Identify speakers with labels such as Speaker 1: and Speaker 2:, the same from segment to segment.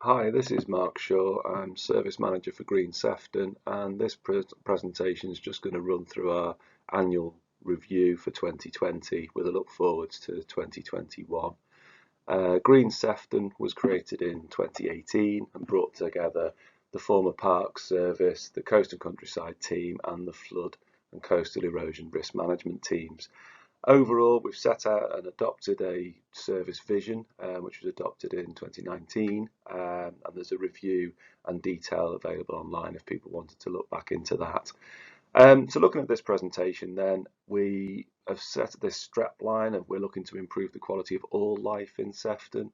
Speaker 1: Hi, this is Mark Shaw. I'm Service Manager for Green Sefton, and this presentation is just going to run through our annual review for 2020 with a look forwards to 2021. Green Sefton was created in 2018 and brought together the former Parks Service, the Coast and Countryside team, and the Flood and Coastal Erosion Risk Management teams. Overall, we've set out and adopted a service vision, which was adopted in 2019, and there's a review and detail available online if people wanted to look back into that. So looking at this presentation then, we have set this strap line and we're looking to improve the quality of all life in Sefton.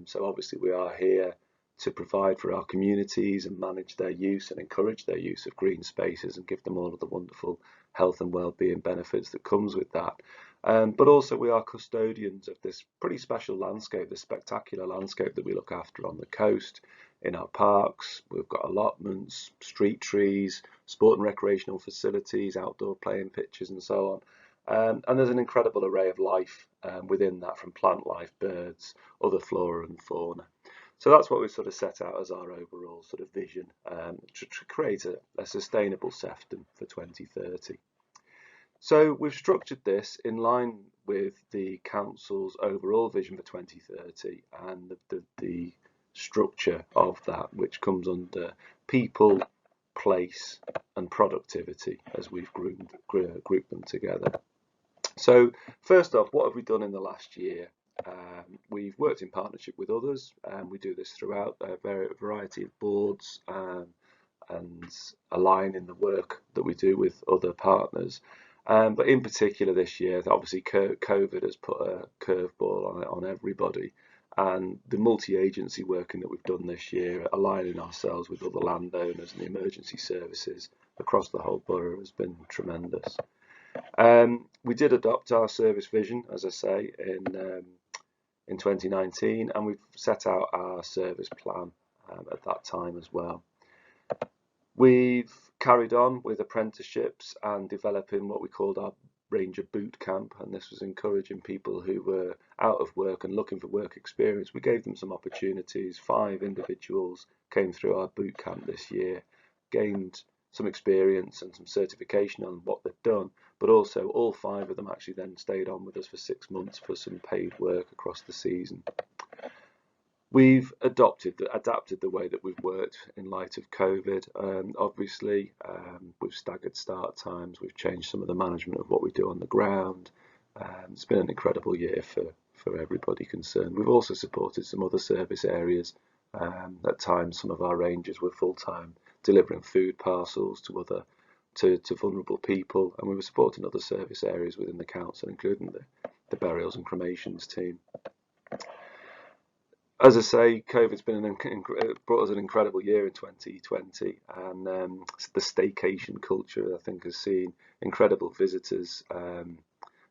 Speaker 1: So obviously we are here to provide for our communities and manage their use and encourage their use of green spaces and give them all of the wonderful health and well-being benefits that comes with that. But also we are custodians of this pretty special landscape, this spectacular landscape that we look after on the coast, in our parks. We've got allotments, street trees, sport and recreational facilities, outdoor playing pitches and so on. And there's an incredible array of life within that, from plant life, birds, other flora and fauna. So that's what we've sort of set out as our overall sort of vision, to create a sustainable Sefton for 2030. So we've structured this in line with the council's overall vision for 2030 and the structure of that, which comes under people, place and productivity as we've grouped them together. So first off, what have we done in the last year? We've worked in partnership with others, and we do this throughout a variety of boards and aligning the work that we do with other partners. But in particular this year, obviously COVID has put a curveball on everybody, and the multi-agency working that we've done this year, aligning ourselves with other landowners and the emergency services across the whole borough, has been tremendous. We did adopt our service vision, as I say, in 2019, and we've set out our service plan at that time as well. We've carried on with apprenticeships and developing what we called our Ranger Boot Camp, and this was encouraging people who were out of work and looking for work experience. We gave them some opportunities. 5 individuals came through our boot camp this year, gained some experience and some certification on what they've done, but also all 5 of them actually then stayed on with us for 6 months for some paid work across the season. We've adapted the way that we've worked in light of COVID. Obviously, we've staggered start times, we've changed some of the management of what we do on the ground. It's been an incredible year for everybody concerned. We've also supported some other service areas. At times, some of our rangers were full-time delivering food parcels to vulnerable people, and we were supporting other service areas within the council, including the burials and cremations team. As I say, COVID's been brought us an incredible year in 2020, and the staycation culture, I think, has seen incredible visitors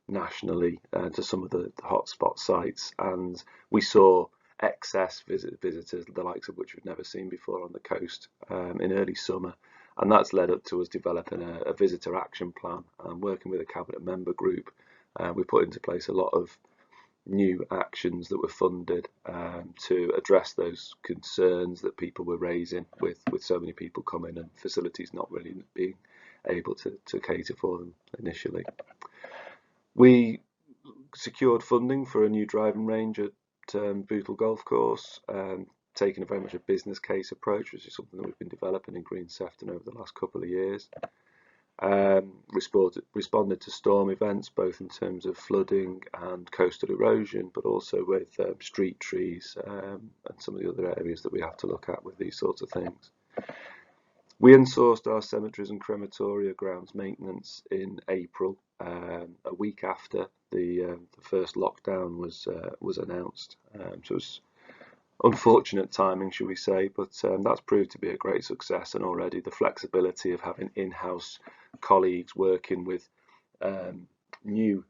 Speaker 1: nationally to some of the hotspot sites, and we saw excess visitors, the likes of which we've never seen before on the coast in early summer, and that's led up to us developing a visitor action plan and working with a cabinet member group. We put into place a lot of new actions that were funded to address those concerns that people were raising with so many people coming and facilities not really being able to cater for them initially. We secured funding for a new driving range at Bootle Golf Course, taking a very much a business case approach, which is something that we've been developing in Green Sefton over the last couple of years. Responded to storm events, both in terms of flooding and coastal erosion, but also with street trees and some of the other areas that we have to look at with these sorts of things. We insourced our cemeteries and crematoria grounds maintenance in April, a week after the first lockdown was announced. So it was unfortunate timing, shall we say, but that's proved to be a great success, and already the flexibility of having in-house colleagues working with new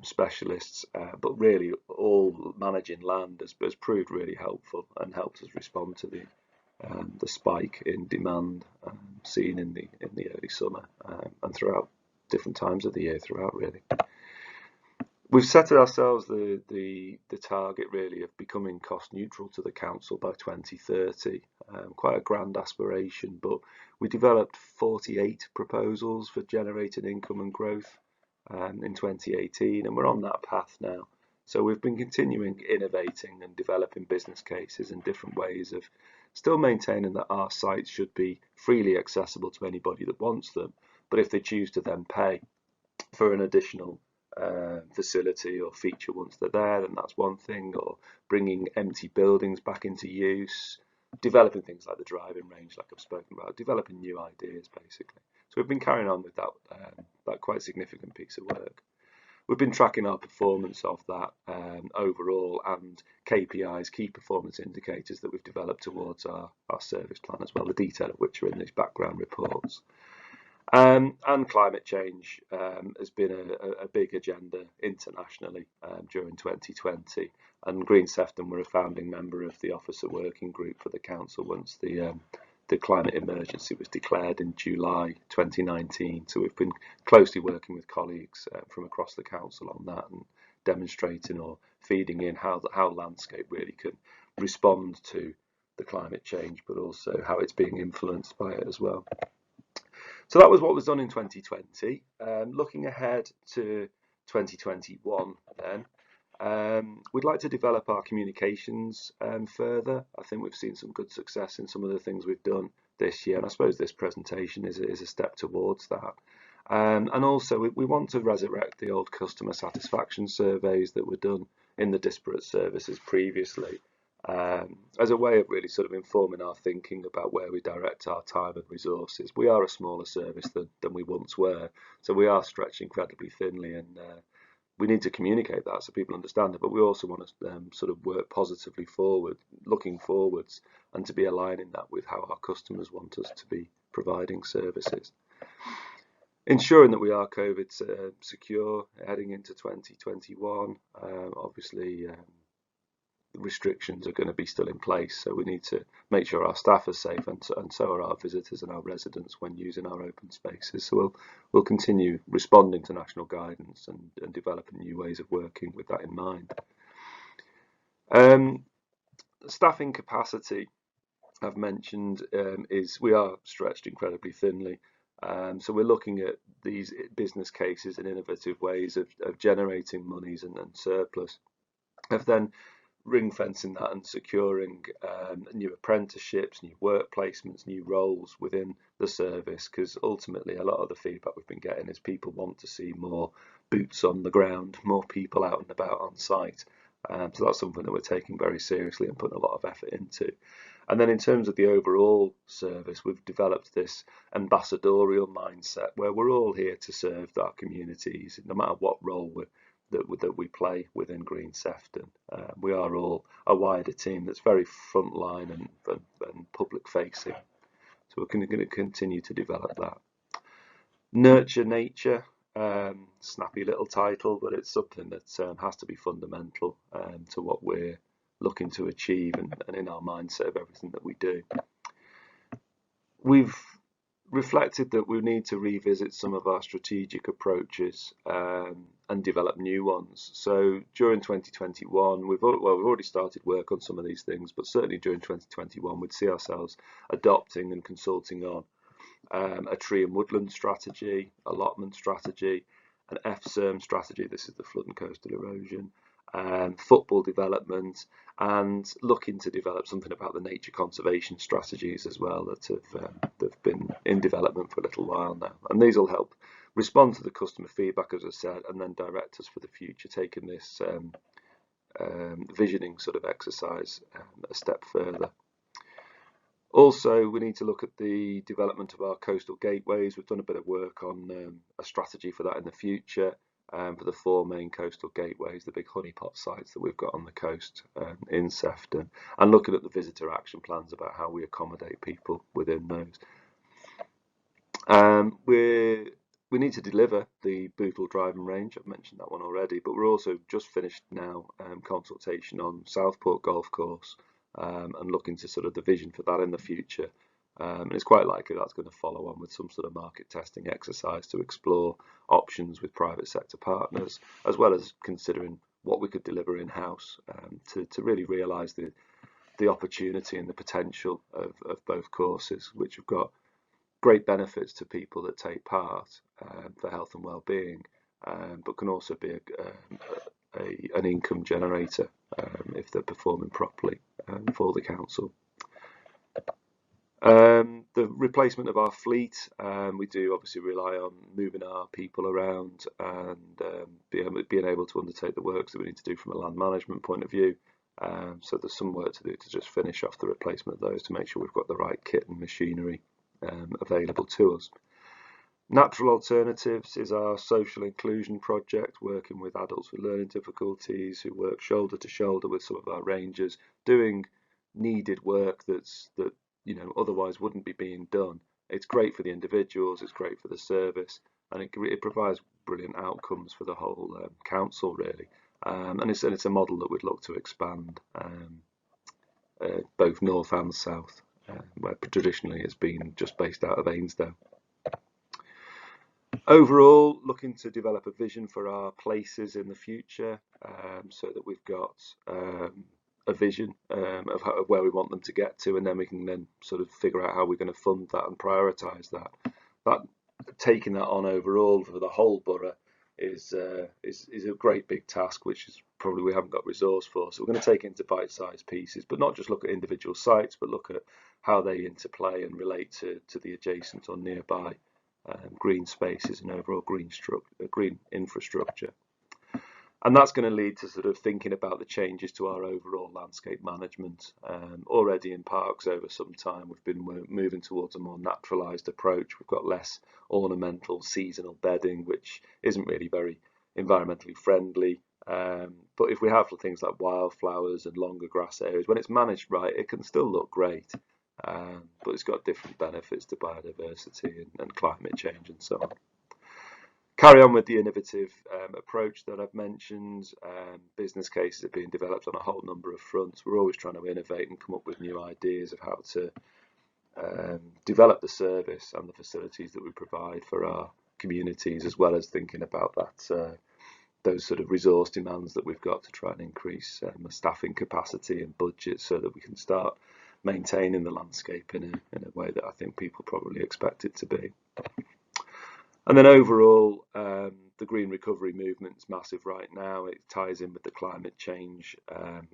Speaker 1: specialists, but really all managing land has proved really helpful and helped us respond to the spike in demand seen in the early summer and throughout different times of the year throughout, really. We've set ourselves the target really of becoming cost neutral to the council by 2030. Quite a grand aspiration, but we developed 48 proposals for generating income and growth in 2018, and we're on that path now. So we've been continuing innovating and developing business cases and different ways of still maintaining that our sites should be freely accessible to anybody that wants them, but if they choose to then pay for an additional facility or feature once they're there, then that's one thing, or bringing empty buildings back into use, developing things like the driving range, like I've spoken about, developing new ideas basically. So we've been carrying on with that quite significant piece of work. We've been tracking our performance of that overall, and KPIs, key performance indicators that we've developed towards our service plan as well, the detail of which are in these background reports. And climate change has been a big agenda internationally during 2020, and Green Sefton were a founding member of the Officer Working Group for the Council once the climate emergency was declared in July 2019. So we've been closely working with colleagues from across the Council on that and demonstrating or feeding in how landscape really can respond to the climate change, but also how it's being influenced by it as well. So that was what was done in 2020. Looking ahead to 2021 then, we'd like to develop our communications further. I think we've seen some good success in some of the things we've done this year, and I suppose this presentation is a step towards that. And also we want to resurrect the old customer satisfaction surveys that were done in the disparate services previously, as a way of really sort of informing our thinking about where we direct our time and resources. We are a smaller service than we once were, so we are stretched incredibly thinly, and we need to communicate that so people understand it, but we also want to sort of work positively forward, looking forwards, and to be aligning that with how our customers want us to be providing services. Ensuring that we are COVID secure heading into 2021. Obviously, restrictions are going to be still in place, so we need to make sure our staff are safe, and so are our visitors and our residents when using our open spaces. So we'll continue responding to national guidance and developing new ways of working with that in mind. Staffing capacity, I've mentioned, is we are stretched incredibly thinly. So we're looking at these business cases and innovative ways of generating monies and surplus, of then ring fencing that and securing new apprenticeships, new work placements, new roles within the service, because ultimately a lot of the feedback we've been getting is people want to see more boots on the ground, more people out and about on site. So that's something that we're taking very seriously and putting a lot of effort into. And then in terms of the overall service, we've developed this ambassadorial mindset where we're all here to serve our communities, no matter what role that we play within Green Sefton. We are all a wider team that's very frontline and public facing. So we're going to continue to develop that. Nurture nature, snappy little title, but it's something that has to be fundamental to what we're looking to achieve and in our mindset of everything that we do. We've reflected that we need to revisit some of our strategic approaches and develop new ones. So during 2021, we've already started work on some of these things, but certainly during 2021, we'd see ourselves adopting and consulting on a tree and woodland strategy, allotment strategy, an FSERM strategy. This is the flood and coastal erosion. Football development, and looking to develop something about the nature conservation strategies as well that have been in development for a little while now. And these will help respond to the customer feedback, as I said, and then direct us for the future, taking this visioning sort of exercise a step further. Also, we need to look at the development of our coastal gateways. We've done a bit of work on a strategy for that in the future. For the 4 main coastal gateways, the big honeypot sites that we've got on the coast in Sefton, and looking at the visitor action plans about how we accommodate people within those. We need to deliver the Bootle driving range. I've mentioned that one already, but we're also just finished now consultation on Southport Golf Course and looking to sort of the vision for that in the future. And it's quite likely that's going to follow on with some sort of market testing exercise to explore options with private sector partners, as well as considering what we could deliver in-house to really realise the opportunity and the potential of both courses, which have got great benefits to people that take part for health and well-being, but can also be an income generator if they're performing properly for the council. The replacement of our fleet, we do obviously rely on moving our people around and being able to undertake the works that we need to do from a land management point of view. So there's some work to do to just finish off the replacement of those to make sure we've got the right kit and machinery available to us. Natural Alternatives is our social inclusion project, working with adults with learning difficulties who work shoulder to shoulder with some of our rangers, doing needed work that otherwise wouldn't be being done. It's great for the individuals, it's great for the service, and it provides brilliant outcomes for the whole council really. And it's a model that we'd look to expand both north and south, where traditionally it's been just based out of Ainsdale. Overall, looking to develop a vision for our places in the future, so that we've got a vision of where we want them to get to, and then we can then sort of figure out how we're going to fund that and prioritise that. But taking that on overall for the whole borough is a great big task, which is probably we haven't got resource for. So we're going to take it into bite-sized pieces, but not just look at individual sites, but look at how they interplay and relate to the adjacent or nearby green spaces and overall green infrastructure. And that's going to lead to sort of thinking about the changes to our overall landscape management. Already in parks over some time, we've been moving towards a more naturalised approach. We've got less ornamental seasonal bedding, which isn't really very environmentally friendly. But if we have things like wildflowers and longer grass areas, when it's managed right, it can still look great. But it's got different benefits to biodiversity and climate change and so on. Carry on with the innovative approach that I've mentioned. Business cases are being developed on a whole number of fronts. We're always trying to innovate and come up with new ideas of how to develop the service and the facilities that we provide for our communities, as well as thinking about that those sort of resource demands that we've got to try and increase the staffing capacity and budget so that we can start maintaining the landscape in a way that I think people probably expect it to be. And then overall, the green recovery movement is massive right now. It ties in with the climate change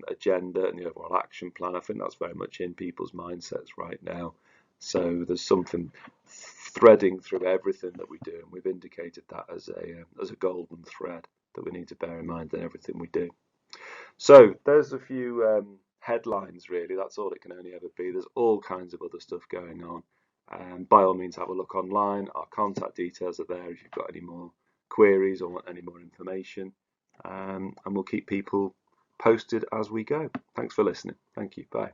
Speaker 1: agenda and the overall action plan. I think that's very much in people's mindsets right now. So there's something threading through everything that we do, and we've indicated that as a golden thread that we need to bear in mind in everything we do. So there's a few headlines really. That's all it can only ever be. There's all kinds of other stuff going on. By all means, have a look online. Our contact details are there if you've got any more queries or want any more information. And we'll keep people posted as we go. Thanks for listening. Thank you. Bye.